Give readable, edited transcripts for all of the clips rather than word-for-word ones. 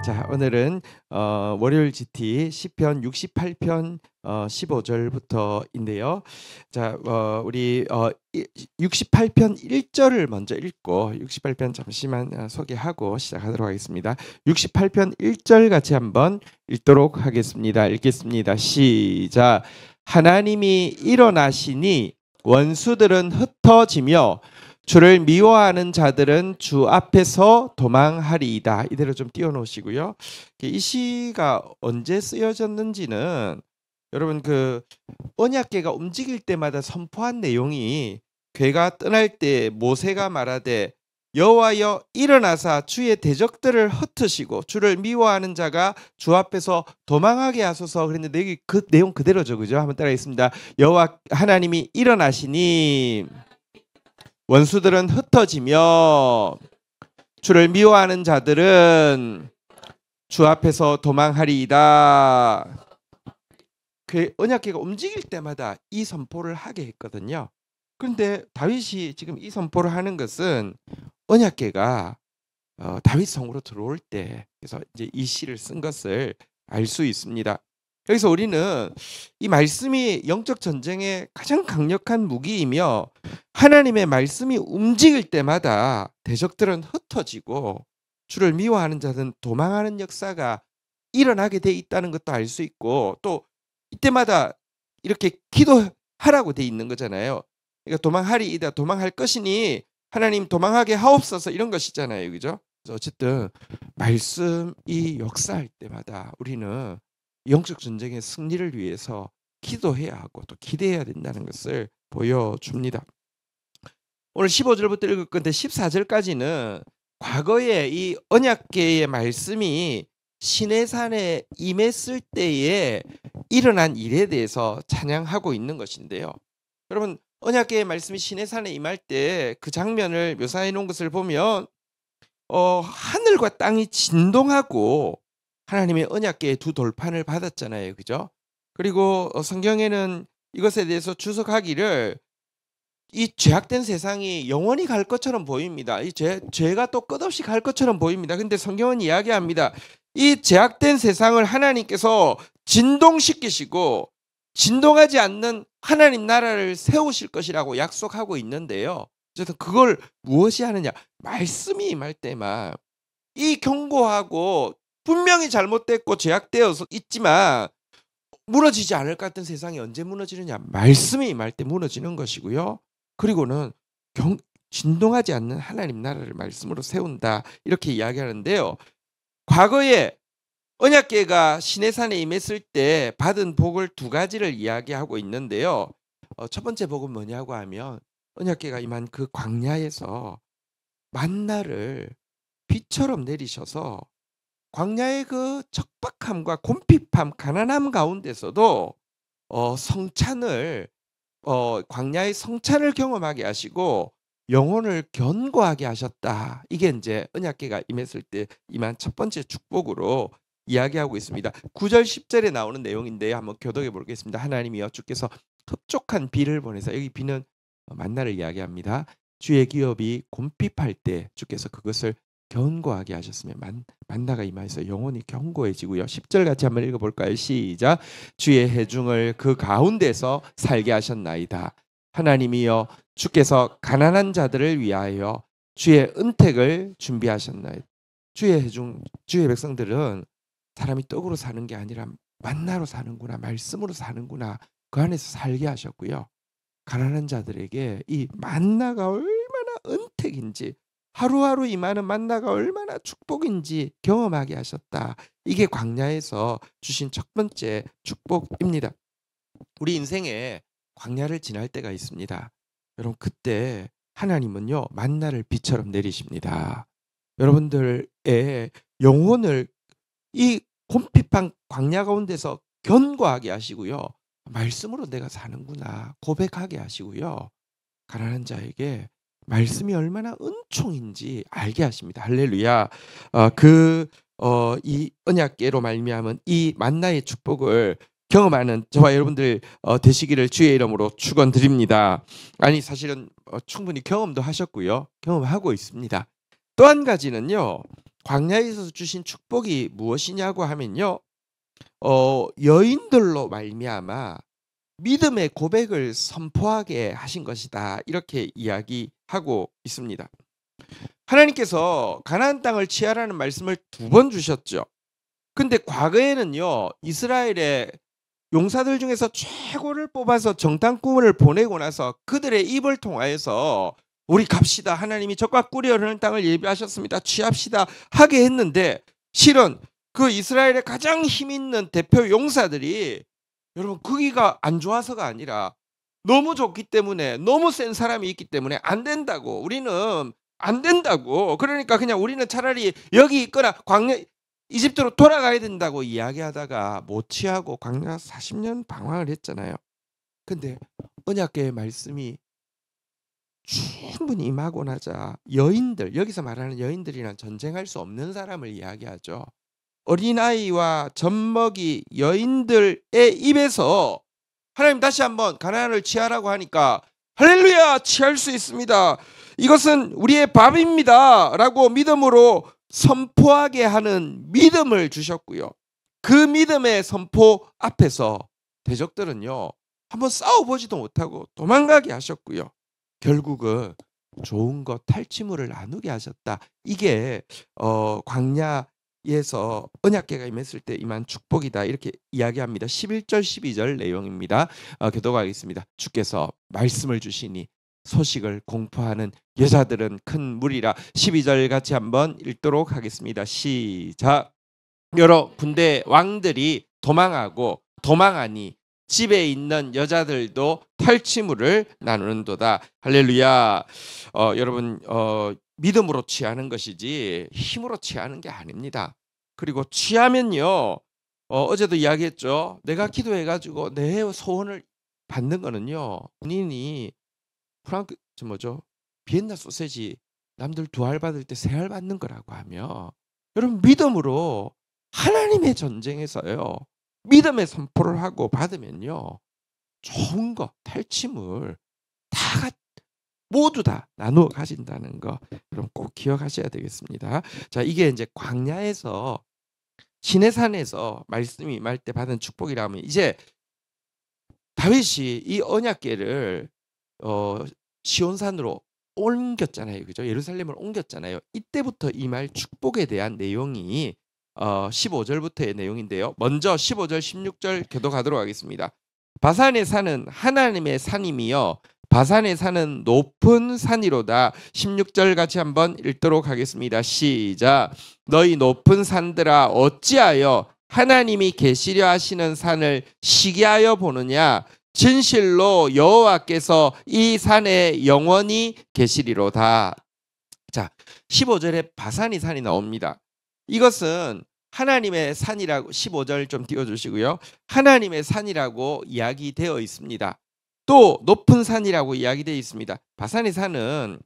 자, 오늘은 월요일 GT 시편 68편 15절부터인데요. 자, 우리 68편 1절을 먼저 읽고 68편 잠시만 소개하고 시작하도록 하겠습니다. 68편 1절 같이 한번 읽도록 하겠습니다. 읽겠습니다. 시작. 하나님이 일어나시니 원수들은 흩어지며 주를 미워하는 자들은 주 앞에서 도망하리이다. 이대로 좀 띄워놓으시고요. 이 시가 언제 쓰여졌는지는 여러분 그 언약궤가 움직일 때마다 선포한 내용이 궤가 떠날 때 모세가 말하되 여호와여 일어나사 주의 대적들을 흩으시고 주를 미워하는 자가 주 앞에서 도망하게 하소서. 그랬는데 여기 그 내용 그대로죠, 그죠? 한번 따라하겠습니다. 여호와 하나님이 일어나시니 원수들은 흩어지며 주를 미워하는 자들은 주 앞에서 도망하리이다. 그 언약궤가 움직일 때마다 이 선포를 하게 했거든요. 그런데 다윗이 지금 이 선포를 하는 것은 언약궤가 다윗 성으로 들어올 때, 그래서 이제 이 시를 쓴 것을 알 수 있습니다. 여기서 우리는 이 말씀이 영적 전쟁의 가장 강력한 무기이며 하나님의 말씀이 움직일 때마다 대적들은 흩어지고 주를 미워하는 자들은 도망하는 역사가 일어나게 돼 있다는 것도 알 수 있고, 또 이때마다 이렇게 기도하라고 돼 있는 거잖아요. 그러니까 도망하리이다, 도망할 것이니 하나님 도망하게 하옵소서, 이런 것이잖아요, 그죠? 그래서 어쨌든 말씀이 역사할 때마다 우리는 영적 전쟁의 승리를 위해서 기도해야 하고 또 기대해야 된다는 것을 보여줍니다. 오늘 15절부터 읽을 건데 14절까지는 과거에 이 언약궤의 말씀이 시내산에 임했을 때에 일어난 일에 대해서 찬양하고 있는 것인데요. 여러분, 언약궤의 말씀이 시내산에 임할 때 그 장면을 묘사해 놓은 것을 보면 하늘과 땅이 진동하고 하나님의 언약궤의 두 돌판을 받았잖아요, 그죠? 그리고 성경에는 이것에 대해서 주석하기를 이 죄악된 세상이 영원히 갈 것처럼 보입니다. 이 죄가 또 끝없이 갈 것처럼 보입니다. 근데 성경은 이야기합니다. 이 죄악된 세상을 하나님께서 진동시키시고 진동하지 않는 하나님 나라를 세우실 것이라고 약속하고 있는데요. 그래서 그걸 무엇이 하느냐? 말씀이 임할 때만 이 경고하고 분명히 잘못됐고 죄악되어서 있지만 무너지지 않을 것 같은 세상이 언제 무너지느냐? 말씀이 임할 때 무너지는 것이고요. 그리고는 진동하지 않는 하나님 나라를 말씀으로 세운다, 이렇게 이야기하는데요. 과거에 언약궤가 시내산에 임했을 때 받은 복을 두 가지를 이야기하고 있는데요. 첫 번째 복은 뭐냐고 하면 언약궤가 임한 그 광야에서 만나를 비처럼 내리셔서 광야의 그 척박함과 곰핍함, 가난함 가운데서도 성찬을 광야의 성찬을 경험하게 하시고 영혼을 견고하게 하셨다. 이게 이제 언약궤가 임했을 때 임한 첫 번째 축복으로 이야기하고 있습니다. 9절 10절에 나오는 내용인데요. 한번 교독해 보겠습니다. 하나님이여 주께서 흡족한 비를 보내서, 여기 비는 만나를 이야기합니다. 주의 기업이 곰핍할 때 주께서 그것을 견고하게 하셨으며 만나가 임하여서 영혼이 견고해지고요. 10절 같이 한번 읽어볼까요? 시작. 주의 해중을 그 가운데서 살게 하셨나이다. 하나님이여 주께서 가난한 자들을 위하여 주의 은택을 준비하셨나이다. 주의 해중, 주의 백성들은 사람이 떡으로 사는 게 아니라 만나로 사는구나, 말씀으로 사는구나, 그 안에서 살게 하셨고요. 가난한 자들에게 이 만나가 얼마나 은택인지, 하루하루 임하는 만나가 얼마나 축복인지 경험하게 하셨다. 이게 광야에서 주신 첫 번째 축복입니다. 우리 인생에 광야를 지날 때가 있습니다. 여러분, 그때 하나님은요 만나를 비처럼 내리십니다. 여러분들의 영혼을 이 곰핍한 광야 가운데서 견고하게 하시고요. 말씀으로 내가 사는구나 고백하게 하시고요. 가난한 자에게 말씀이 얼마나 은총인지 알게 하십니다. 할렐루야. 이 언약궤로 말미암은 이 만나의 축복을 경험하는 저와 여러분들 되시기를 주의 이름으로 축원드립니다. 아니, 사실은 충분히 경험도 하셨고요. 경험하고 있습니다. 또 한 가지는요. 광야에서 주신 축복이 무엇이냐고 하면요. 여인들로 말미암아 믿음의 고백을 선포하게 하신 것이다. 이렇게 이야기하고 있습니다. 하나님께서 가나안 땅을 취하라는 말씀을 2번 주셨죠. 근데 과거에는요. 이스라엘의 용사들 중에서 최고를 뽑아서 정탐꾼을 보내고 나서 그들의 입을 통하여서 우리 갑시다. 하나님이 적과 꿀이 흐르는 땅을 예비하셨습니다. 취합시다. 하게 했는데 실은 그 이스라엘의 가장 힘 있는 대표 용사들이 여러분 거기가 안 좋아서가 아니라 너무 좋기 때문에 너무 센 사람이 있기 때문에 안 된다고 우리는 안 된다고 그러니까 그냥 우리는 차라리 여기 있거나 광야 이집트로 돌아가야 된다고 이야기하다가 못 취하고 광야 40년 방황을 했잖아요. 근데 언약궤의 말씀이 충분히 임하고 나자 여인들 여기서 말하는 여인들이란 전쟁할 수 없는 사람을 이야기하죠. 어린아이와 젖먹이 여인들의 입에서 하나님 다시 한번 가나안을 취하라고 하니까 할렐루야 취할 수 있습니다. 이것은 우리의 밥입니다 라고 믿음으로 선포하게 하는 믿음을 주셨고요. 그 믿음의 선포 앞에서 대적들은요 한번 싸워보지도 못하고 도망가게 하셨고요. 결국은 좋은 것 탈취물을 나누게 하셨다. 이게 광야에서 언약궤가 임했을 때 임한 축복이다. 이렇게 이야기합니다. 11절 12절 내용입니다. 교도하겠습니다. 주께서 말씀을 주시니 소식을 공포하는 여자들은 큰 무리라. 12절 같이 한번 읽도록 하겠습니다. 시작. 여러 군대 왕들이 도망하니 집에 있는 여자들도 탈취물을 나누는도다. 할렐루야. 여러분 믿음으로 취하는 것이지 힘으로 취하는 게 아닙니다. 그리고 취하면요 어제도 이야기했죠. 내가 기도해가지고 내 소원을 받는 거는요 본인이 프랑크 비엔나 소세지 남들 2알 받을 때 3알 받는 거라고 하며 여러분 믿음으로 하나님의 전쟁에서요 믿음의 선포를 하고 받으면요 좋은 거 탈취물 모두 다 나누어 가진다는 거 여러분 꼭 기억하셔야 되겠습니다. 자, 이게 이제 광야에서 시내산에서 말씀이 임할 때 받은 축복이라면 이제 다윗이 이 언약궤를 시온산으로 옮겼잖아요. 그죠? 예루살렘을 옮겼잖아요. 이때부터 임할 축복에 대한 내용이 15절부터의 내용인데요. 먼저 15절 16절 교도하도록 하겠습니다. 바산의 산은 하나님의 산임이여 바산의 산은 높은 산이로다. 16절 같이 한번 읽도록 하겠습니다. 시작. 너희 높은 산들아 어찌하여 하나님이 계시려 하시는 산을 시기하여 보느냐. 진실로 여호와께서 이 산에 영원히 계시리로다. 자, 15절에 바산이 산이 나옵니다. 이것은 하나님의 산이라고 15절 좀 띄워주시고요. 하나님의 산이라고 이야기되어 있습니다. 또 높은 산이라고 이야기되어 있습니다. 바산의 산은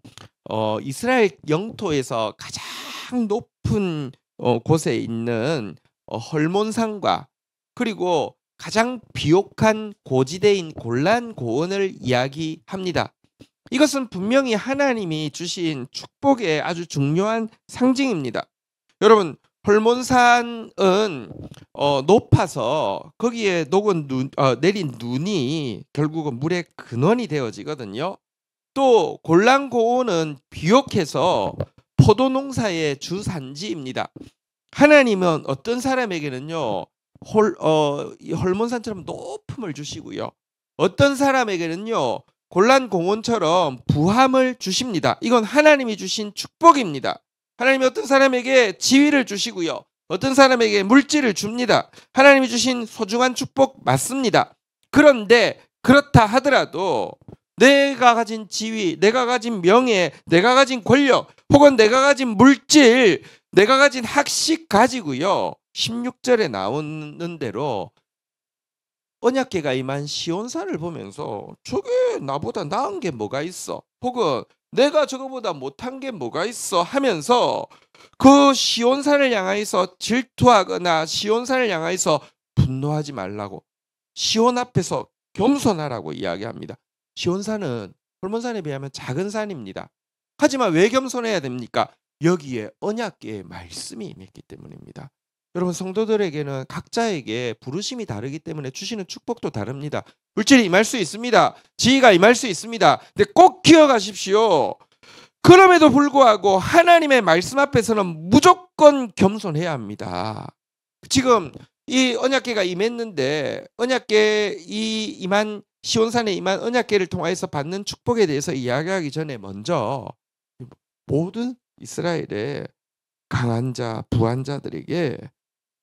이스라엘 영토에서 가장 높은 곳에 있는 헐몬산과 그리고 가장 비옥한 고지대인 골란 고원을 이야기합니다. 이것은 분명히 하나님이 주신 축복의 아주 중요한 상징입니다. 여러분 헐몬산은 높아서 거기에 녹은 내린 눈이 결국은 물의 근원이 되어지거든요. 또 골란 고원은 비옥해서 포도 농사의 주산지입니다. 하나님은 어떤 사람에게는요 헐몬산처럼 높음을 주시고요. 어떤 사람에게는요 골란 공원처럼 부함을 주십니다. 이건 하나님이 주신 축복입니다. 하나님이 어떤 사람에게 지위를 주시고요. 어떤 사람에게 물질을 줍니다. 하나님이 주신 소중한 축복 맞습니다. 그런데 그렇다 하더라도 내가 가진 지위, 내가 가진 명예, 내가 가진 권력 혹은 내가 가진 물질, 내가 가진 학식 가지고요. 16절에 나오는 대로 언약궤가 임한 시온산을 보면서 저게 나보다 나은 게 뭐가 있어? 혹은 내가 저거보다 못한 게 뭐가 있어? 하면서 그 시온산을 향하여서 질투하거나 시온산을 향하여서 분노하지 말라고 시온 앞에서 겸손하라고 이야기합니다. 시온산은 헐몬산에 비하면 작은 산입니다. 하지만 왜 겸손해야 됩니까? 여기에 언약궤의 말씀이 임했기 때문입니다. 여러분 성도들에게는 각자에게 부르심이 다르기 때문에 주시는 축복도 다릅니다. 물질이 임할 수 있습니다. 지혜가 임할 수 있습니다. 근데 꼭 기억하십시오. 그럼에도 불구하고 하나님의 말씀 앞에서는 무조건 겸손해야 합니다. 지금 이 언약궤가 임했는데 언약궤 임한 시온산에 임한 언약궤를 통하여서 받는 축복에 대해서 이야기하기 전에 먼저 모든 이스라엘의 강한 자, 부한 자들에게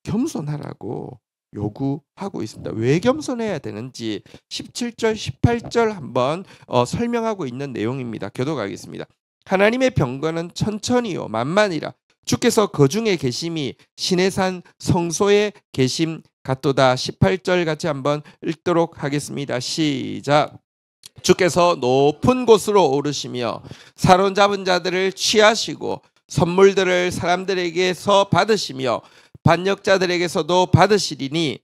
겸손하라고 요구하고 있습니다. 왜 겸손해야 되는지 17절, 18절 한번 설명하고 있는 내용입니다. 교독하겠습니다. 하나님의 병거는 천천히요 만만이라 주께서 거중에 계심이 시내산 성소에 계심 같도다. 18절 같이 한번 읽도록 하겠습니다. 시작. 주께서 높은 곳으로 오르시며 사로잡은 자들을 취하시고 선물들을 사람들에게서 받으시며 반역자들에게서도 받으시리니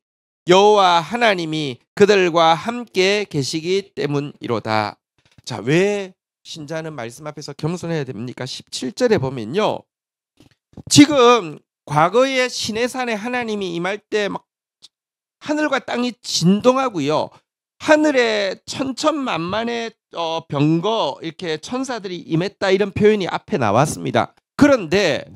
여호와 하나님이 그들과 함께 계시기 때문이로다. 자, 왜 신자는 말씀 앞에서 겸손해야 됩니까? 17절에 보면요. 지금 과거에 시내산에 하나님이 임할 때 막 하늘과 땅이 진동하고요. 하늘에 천천만만의 병거 이렇게 천사들이 임했다 이런 표현이 앞에 나왔습니다. 그런데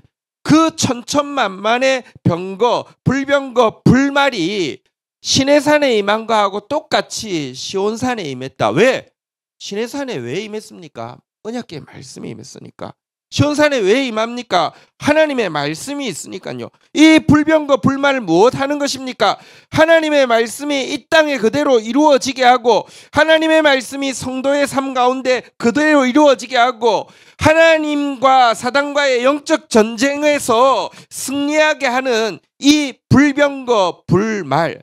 그 천천만만의 병거, 불병거, 불말이 시내산에 임한 거하고 똑같이 시온산에 임했다. 왜? 시내산에 왜 임했습니까? 언약궤의 말씀이 임했으니까. 시온산에 왜 임합니까? 하나님의 말씀이 있으니까요. 이 불병거 불말을 무엇 하는 것입니까? 하나님의 말씀이 이 땅에 그대로 이루어지게 하고 하나님의 말씀이 성도의 삶 가운데 그대로 이루어지게 하고 하나님과 사단과의 영적 전쟁에서 승리하게 하는 이 불병거 불말.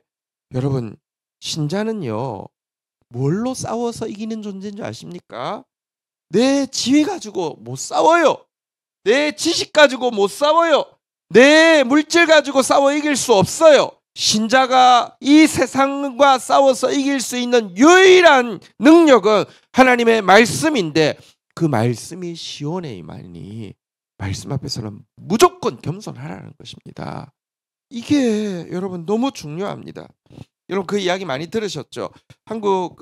여러분 신자는요 뭘로 싸워서 이기는 존재인 줄 아십니까? 내 지위 가지고 못 싸워요. 내 지식 가지고 못 싸워요. 내 물질 가지고 싸워 이길 수 없어요. 신자가 이 세상과 싸워서 이길 수 있는 유일한 능력은 하나님의 말씀인데 그 말씀이 시온에 임하니 말씀 앞에서는 무조건 겸손하라는 것입니다. 이게 여러분 너무 중요합니다. 여러분 그 이야기 많이 들으셨죠? 한국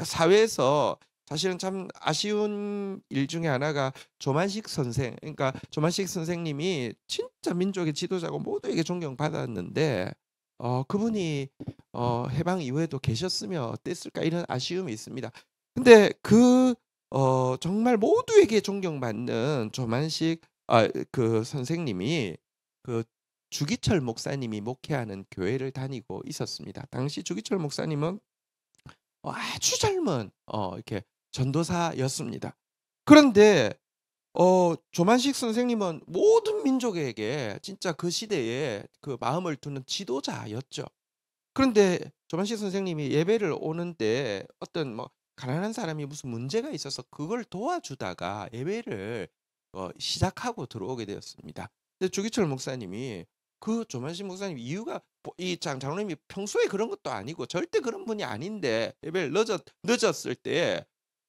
사회에서 사실은 참 아쉬운 일 중에 하나가 조만식 선생, 그러니까 조만식 선생님이 진짜 민족의 지도자고 모두에게 존경받았는데 그분이 해방 이후에도 계셨으면 어땠을까 이런 아쉬움이 있습니다. 근데 정말 모두에게 존경받는 조만식 그 선생님이 그 주기철 목사님이 목회하는 교회를 다니고 있었습니다. 당시 주기철 목사님은 아주 젊은 이렇게 전도사였습니다. 그런데 조만식 선생님은 모든 민족에게 진짜 그 시대에 그 마음을 두는 지도자였죠. 그런데 조만식 선생님이 예배를 오는데 어떤 뭐 가난한 사람이 무슨 문제가 있어서 그걸 도와주다가 예배를 시작하고 들어오게 되었습니다. 근데 주기철 목사님이 그 조만식 목사님 이유가 이 장로님이 평소에 그런 것도 아니고 절대 그런 분이 아닌데 예배를 늦었을 때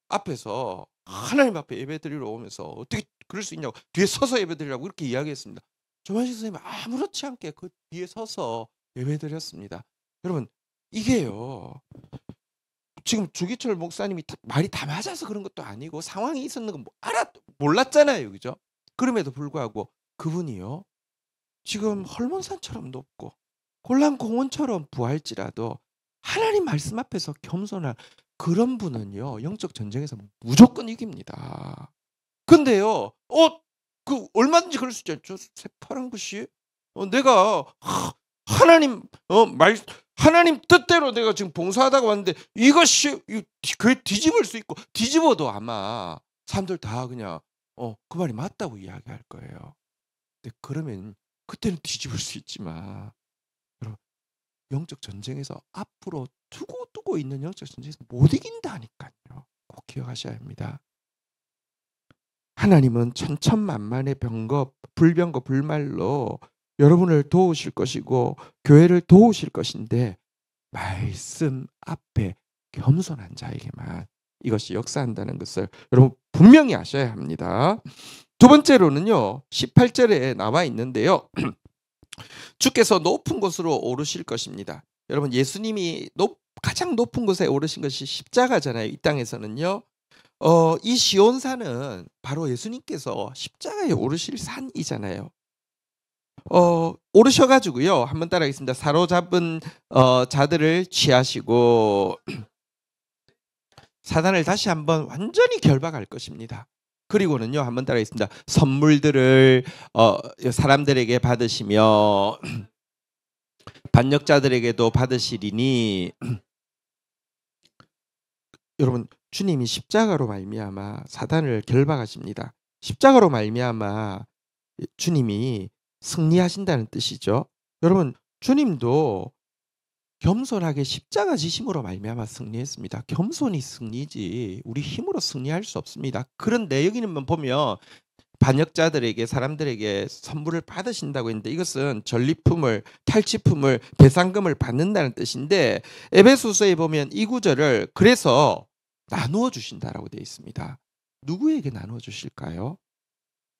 앞에서 하나님 앞에 예배 드리러 오면서 어떻게 그럴 수 있냐고 뒤에 서서 예배 드리라고 그렇게 이야기했습니다. 조만식 선생님이 아무렇지 않게 그 뒤에 서서 예배 드렸습니다. 여러분 이게요. 지금 주기철 목사님이 말이 다 맞아서 그런 것도 아니고 상황이 있었는 건 몰랐잖아요. 그죠? 그럼에도 불구하고 그분이요. 지금 헐몬산처럼 높고 골란공원처럼 부할지라도 하나님 말씀 앞에서 겸손한 그런 분은요. 영적 전쟁에서 무조건 이깁니다. 근데요. 그 얼마든지 그럴 수 있죠. 저 새파란 것이 내가 하나님 뜻대로 내가 지금 봉사하다가 왔는데 이것이 교회 뒤집을 수 있고 뒤집어도 아마 사람들 다 그냥 그 말이 맞다고 이야기할 거예요. 근데 그러면 그때는 뒤집을 수 있지만 여러분 영적 전쟁에서 앞으로 두고 있는 영적 전쟁에서 못 이긴다니까요. 꼭 기억하셔야 합니다. 하나님은 천천만만의 불병거 불말로 여러분을 도우실 것이고 교회를 도우실 것인데 말씀 앞에 겸손한 자에게만 이것이 역사한다는 것을 여러분 분명히 아셔야 합니다. 두 번째로는요. 18절에 나와 있는데요. 주께서 높은 곳으로 오르실 것입니다. 여러분 예수님이 가장 높은 곳에 오르신 것이 십자가잖아요. 이 땅에서는요. 이 시온산은 바로 예수님께서 십자가에 오르실 산이잖아요. 오르셔 가지고요. 한번 따라하겠습니다. 사로잡은 자들을 취하시고 사단을 다시 한번 완전히 결박할 것입니다. 그리고는요. 한번 따라하겠습니다. 선물들을 사람들에게 받으시며 반역자들에게도 받으시리니 여러분 주님이 십자가로 말미암아 사단을 결박하십니다. 십자가로 말미암아 주님이 승리하신다는 뜻이죠. 여러분 주님도 겸손하게 십자가 지심으로 말미암아 승리했습니다. 겸손이 승리지 우리 힘으로 승리할 수 없습니다. 그런데 여기는 보면 반역자들에게 사람들에게 선물을 받으신다고 했는데 이것은 전리품을 탈취품을 배상금을 받는다는 뜻인데 에베소서에 보면 이 구절을 그래서 나누어 주신다라고 되어 있습니다. 누구에게 나누어 주실까요?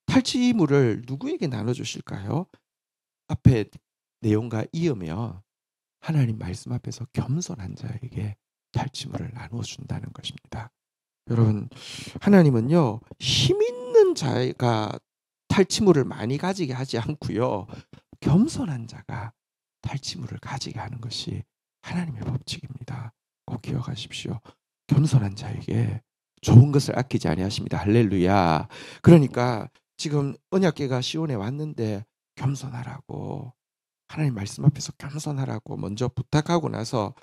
탈취물을 누구에게 나눠 주실까요? 앞에 내용과 이으면 하나님 말씀 앞에서 겸손한 자에게 탈취물을 나누어 준다는 것입니다. 여러분 하나님은요 힘 있는 자가 탈취물을 많이 가지게 하지 않고요 겸손한 자가 탈취물을 가지게 하는 것이 하나님의 법칙입니다. 꼭 기억하십시오. 겸손한 자에게 좋은 것을 아끼지 아니하십니다. 할렐루야. 그러니까 지금 언약궤가 시온에 왔는데 겸손하라고 하나님 말씀 앞에서 겸손하라고 먼저 부탁하고 나서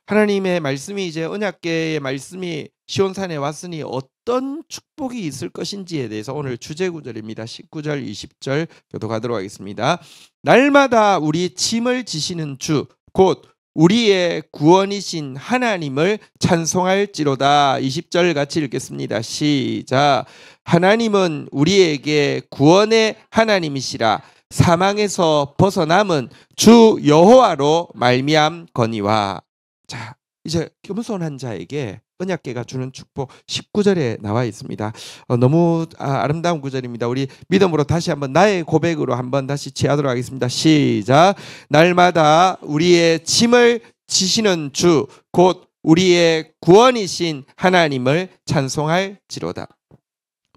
하나님의 말씀이 이제 언약궤의 말씀이 시온산에 왔으니 어떤 축복이 있을 것인지에 대해서 오늘 주제 구절입니다. 19절 20절 교독하도록 하겠습니다. 날마다 우리 짐을 지시는 주 곧 우리의 구원이신 하나님을 찬송할지로다. 20절 같이 읽겠습니다. 시작. 하나님은 우리에게 구원의 하나님이시라. 사망에서 벗어남은 주 여호와로 말미암거니와. 자, 이제 겸손한 자에게 언약궤가 주는 축복 19절에 나와 있습니다. 너무 아름다운 구절입니다. 우리 믿음으로 다시 한번 나의 고백으로 한번 다시 취하도록 하겠습니다. 시작. 날마다 우리의 짐을 지시는 주 곧 우리의 구원이신 하나님을 찬송할지로다.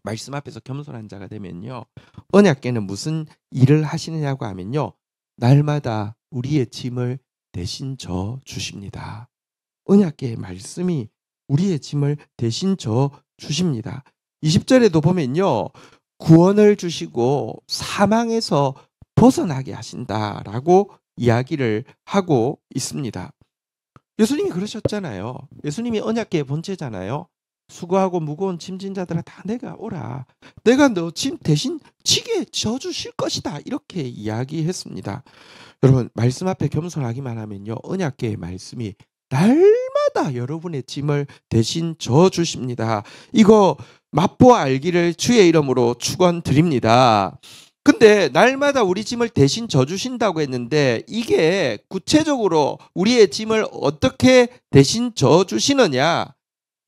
말씀 앞에서 겸손한 자가 되면요. 언약궤는 무슨 일을 하시느냐고 하면요. 날마다 우리의 짐을 대신 져 주십니다. 언약궤의 말씀이 우리의 짐을 대신 져 주십니다. 20절에도 보면요. 구원을 주시고 사망에서 벗어나게 하신다라고 이야기를 하고 있습니다. 예수님이 그러셨잖아요. 예수님이 언약궤의 본체잖아요. 수고하고 무거운 짐진 자들아 다 내가 오라. 내가 너 짐 대신 지게 져주실 것이다. 이렇게 이야기했습니다. 여러분 말씀 앞에 겸손하기만 하면요. 언약궤의 말씀이 날마다 여러분의 짐을 대신 져주십니다. 이거 맛보아 알기를 주의 이름으로 축원드립니다. 근데 날마다 우리 짐을 대신 져주신다고 했는데 이게 구체적으로 우리의 짐을 어떻게 대신 져주시느냐.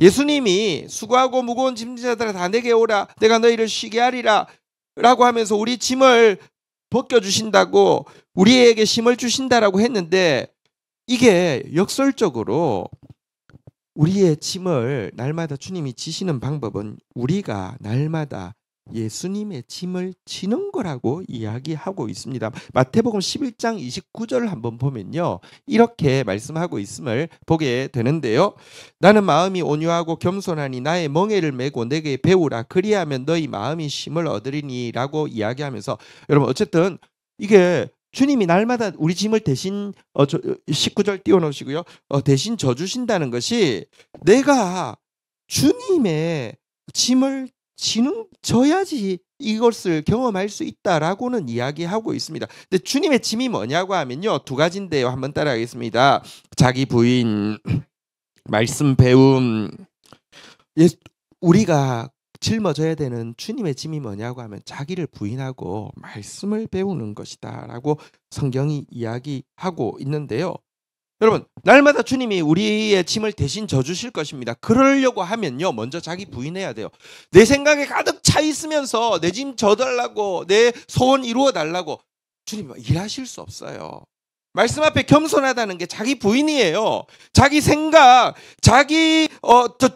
예수님이 수고하고 무거운 짐진 자들아 다 내게 오라. 내가 너희를 쉬게 하리라 라고 하면서 우리 짐을 벗겨주신다고 우리에게 힘을 주신다라고 했는데 이게 역설적으로 우리의 짐을 날마다 주님이 지시는 방법은 우리가 날마다 예수님의 짐을 지는 거라고 이야기하고 있습니다. 마태복음 11장 29절을 한번 보면요. 이렇게 말씀하고 있음을 보게 되는데요. 나는 마음이 온유하고 겸손하니 나의 멍에를 메고 내게 배우라. 그리하면 너희 마음이 쉼을 얻으리니 라고 이야기하면서 여러분 어쨌든 이게 주님이 날마다 우리 짐을 대신 19절 띄워놓으시고요. 대신 져주신다는 것이 내가 주님의 짐을 져야지 이것을 경험할 수 있다라고는 이야기하고 있습니다. 근데 주님의 짐이 뭐냐고 하면요. 두 가지인데요. 한번 따라하겠습니다. 자기 부인, 말씀 배움. 우리가 짊어져야 되는 주님의 짐이 뭐냐고 하면 자기를 부인하고 말씀을 배우는 것이다 라고 성경이 이야기하고 있는데요. 여러분, 날마다 주님이 우리의 짐을 대신 져주실 것입니다. 그러려고 하면요, 먼저 자기 부인해야 돼요. 내 생각에 가득 차 있으면서 내 짐 져달라고, 내 소원 이루어달라고 주님 일하실 수 없어요. 말씀 앞에 겸손하다는 게 자기 부인이에요. 자기 생각, 자기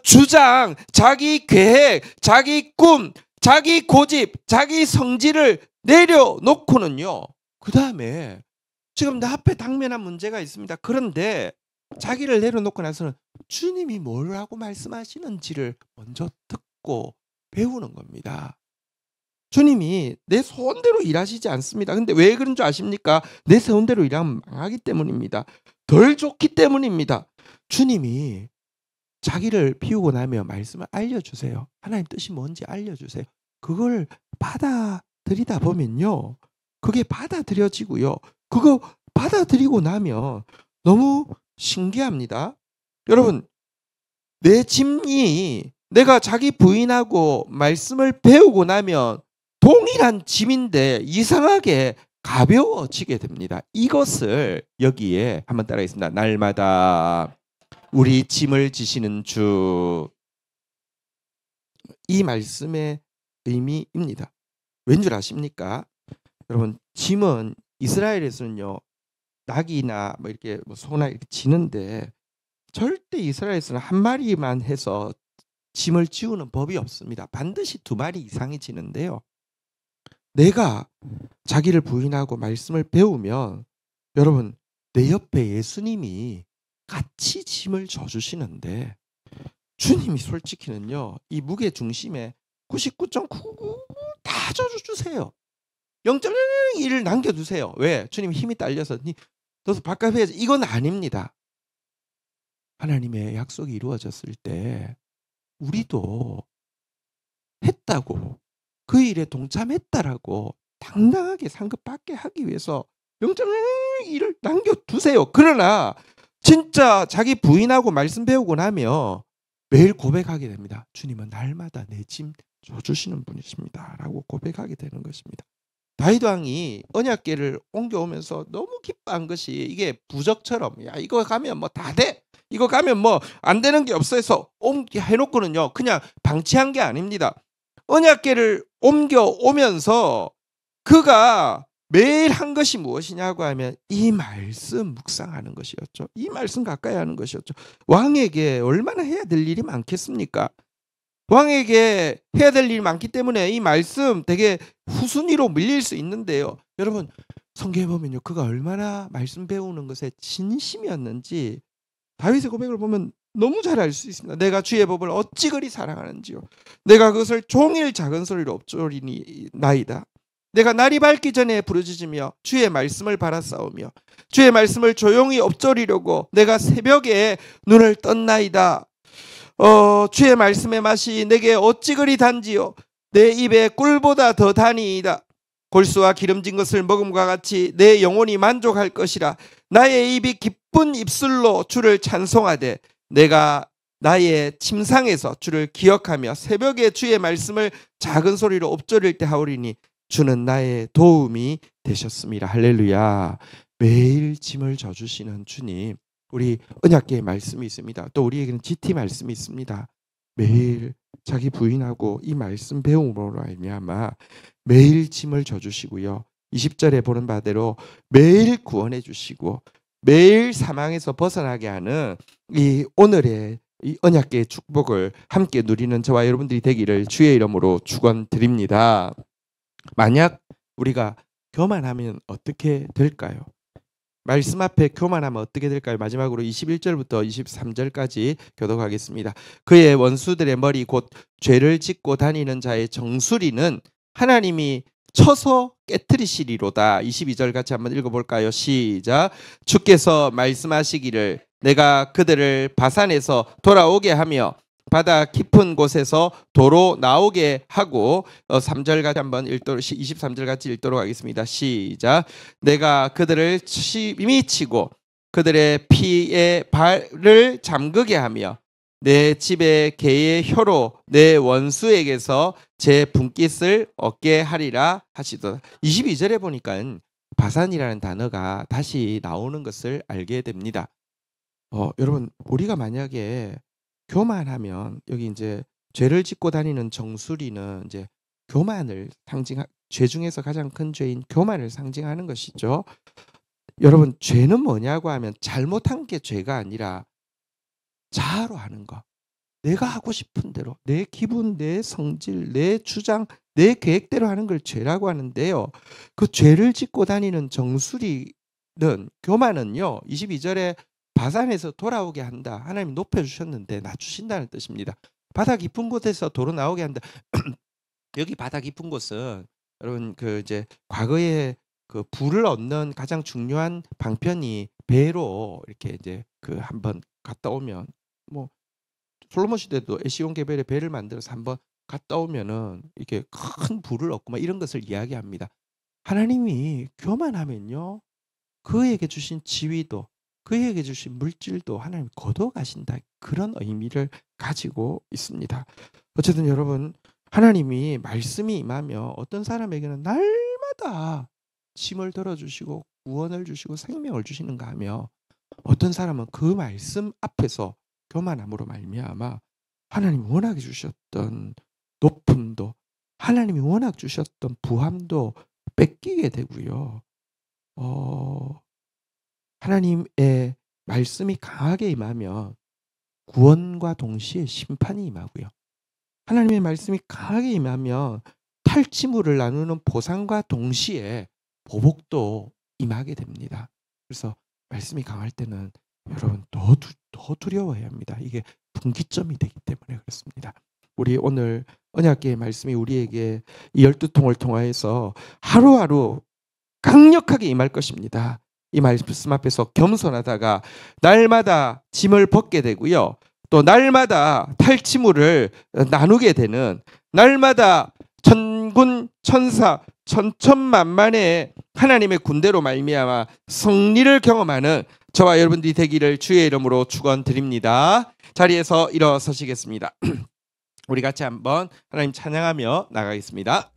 주장, 자기 계획, 자기 꿈, 자기 고집, 자기 성질을 내려놓고는요, 그 다음에 지금 내 앞에 당면한 문제가 있습니다. 그런데 자기를 내려놓고 나서는 주님이 뭐라고 말씀하시는지를 먼저 듣고 배우는 겁니다. 주님이 내 소원대로 일하시지 않습니다. 근데 왜 그런 줄 아십니까? 내 소원대로 일하면 망하기 때문입니다. 덜 좋기 때문입니다. 주님이 자기를 비우고 나면 말씀을 알려주세요. 하나님 뜻이 뭔지 알려주세요. 그걸 받아들이다 보면요, 그게 받아들여지고요, 그거 받아들이고 나면 너무 신기합니다. 여러분, 내 짐이 내가 자기 부인하고 말씀을 배우고 나면 동일한 짐인데 이상하게 가벼워지게 됩니다. 이것을 여기에 한번 따라하겠습니다. 날마다 우리 짐을 지시는 주. 이 말씀의 의미입니다. 왠 줄 아십니까? 여러분, 짐은 이스라엘에서는요, 낙이나 뭐 이렇게 소나 이렇게 지는데 절대 이스라엘에서는 한 마리만 해서 짐을 지우는 법이 없습니다. 반드시 두 마리 이상이 지는데요, 내가 자기를 부인하고 말씀을 배우면 여러분, 내 옆에 예수님이 같이 짐을 져주시는데, 주님이 솔직히는요, 이 무게 중심에 99.99 다 져주세요. 0.1을 남겨두세요. 왜? 주님 힘이 딸려서 너도 바깥 해야지. 이건 아닙니다. 하나님의 약속이 이루어졌을 때 우리도 했다고, 그 일에 동참했다라고 당당하게 상급받게 하기 위해서 0.1을 남겨두세요. 그러나 진짜 자기 부인하고 말씀 배우고 나면 매일 고백하게 됩니다. 주님은 날마다 내 짐 져주시는 분이십니다 라고 고백하게 되는 것입니다. 다윗 왕이 언약궤를 옮겨오면서 너무 기뻐한 것이, 이게 부적처럼 야 이거 가면 뭐 다 돼, 이거 가면 뭐 안 되는 게 없어 해서 해놓고는요 그냥 방치한 게 아닙니다. 언약궤를 옮겨오면서 그가 매일 한 것이 무엇이냐고 하면 이 말씀 묵상하는 것이었죠. 이 말씀 가까이 하는 것이었죠. 왕에게 얼마나 해야 될 일이 많겠습니까? 왕에게 해야 될 일이 많기 때문에 이 말씀 되게 후순위로 밀릴 수 있는데요, 여러분 성경에 보면요, 그가 얼마나 말씀 배우는 것에 진심이었는지 다윗의 고백을 보면 너무 잘 알 수 있습니다. 내가 주의 법을 어찌 그리 사랑하는지요, 내가 그것을 종일 작은 소리로 엎조리나이다. 내가 날이 밝기 전에 부르짖으며 주의 말씀을 바라싸우며 주의 말씀을 조용히 엎조리려고 내가 새벽에 눈을 떴나이다. 주의 말씀의 맛이 내게 어찌 그리 단지요, 내 입에 꿀보다 더 다니이다. 골수와 기름진 것을 먹음과 같이 내 영혼이 만족할 것이라. 나의 입이 기쁜 입술로 주를 찬송하되 내가 나의 침상에서 주를 기억하며 새벽에 주의 말씀을 작은 소리로 엎조릴 때 하오리니 주는 나의 도움이 되셨습니다. 할렐루야. 매일 짐을 져주시는 주님, 우리 언약궤의 말씀이 있습니다. 또 우리에게는 GT 말씀이 있습니다. 매일 자기 부인하고 이 말씀 배움으로 말미암아 매일 짐을 져주시고요, 20절에 보는 바대로 매일 구원해 주시고 매일 사망에서 벗어나게 하는 이 오늘의 이 언약궤의 축복을 함께 누리는 저와 여러분들이 되기를 주의 이름으로 축원드립니다. 만약 우리가 교만하면 어떻게 될까요? 말씀 앞에 교만하면 어떻게 될까요? 마지막으로 21절부터 23절까지 교독하겠습니다. 그의 원수들의 머리 곧 죄를 짓고 다니는 자의 정수리는 하나님이 쳐서 깨트리시리로다. 22절 같이 한번 읽어볼까요? 시작. 주께서 말씀하시기를 내가 그들을 바산에서 돌아오게 하며 바다 깊은 곳에서 도로 나오게 하고 3절 같이 한번 23절 같이 읽도록 하겠습니다. 시작. 내가 그들을 심히 치고 그들의 피에 발을 잠그게 하며 내 집의 개의 혀로 내 원수에게서 제 분깃을 얻게 하리라 하시더라. 22절에 보니까 바산이라는 단어가 다시 나오는 것을 알게 됩니다. 여러분 우리가 만약에 교만하면 여기 이제 죄를 짓고 다니는 정수리는 이제 교만을 죄 중에서 가장 큰 죄인 교만을 상징하는 것이죠. 여러분 죄는 뭐냐고 하면 잘못한 게 죄가 아니라 자아로 하는 거. 내가 하고 싶은 대로 내 기분, 내 성질, 내 주장, 내 계획대로 하는 걸 죄라고 하는데요. 그 죄를 짓고 다니는 정수리는 교만은요. 22절에 바산에서 돌아오게 한다. 하나님 높여주셨는데 낮추신다는 뜻입니다. 바다 깊은 곳에서 도로 나오게 한다. 여기 바다 깊은 곳은 여러분 그 이제 과거에 그 불을 얻는 가장 중요한 방편이 배로 이렇게 이제 그 한번 갔다 오면 뭐 솔로몬 시대도 에시온 게벨에 배를 만들어서 한번 갔다 오면은 이게 큰 불을 얻고 막 이런 것을 이야기합니다. 하나님이 교만하면요. 그에게 주신 지위도 그에게 주신 물질도 하나님 거둬가신다. 그런 의미를 가지고 있습니다. 어쨌든 여러분 하나님이 말씀이 임하며 어떤 사람에게는 날마다 짐을 덜어주시고 구원을 주시고 생명을 주시는가 하며 어떤 사람은 그 말씀 앞에서 교만함으로 말미암아 하나님이 워낙 주셨던 높음도 하나님이 워낙 주셨던 부함도 뺏기게 되고요. 하나님의 말씀이 강하게 임하면 구원과 동시에 심판이 임하고요. 하나님의 말씀이 강하게 임하면 탈취물을 나누는 보상과 동시에 보복도 임하게 됩니다. 그래서 말씀이 강할 때는 여러분 더 두려워해야 합니다. 이게 분기점이 되기 때문에 그렇습니다. 우리 오늘 언약궤의 말씀이 우리에게 이 12통을 통하여서 하루하루 강력하게 임할 것입니다. 이 말씀 앞에서 겸손하다가 날마다 짐을 벗게 되고요. 또 날마다 탈취물을 나누게 되는 날마다 천군 천사 천천만만의 하나님의 군대로 말미암아 승리를 경험하는 저와 여러분들이 되기를 주의 이름으로 축원드립니다. 자리에서 일어서시겠습니다. 우리 같이 한번 하나님 찬양하며 나가겠습니다.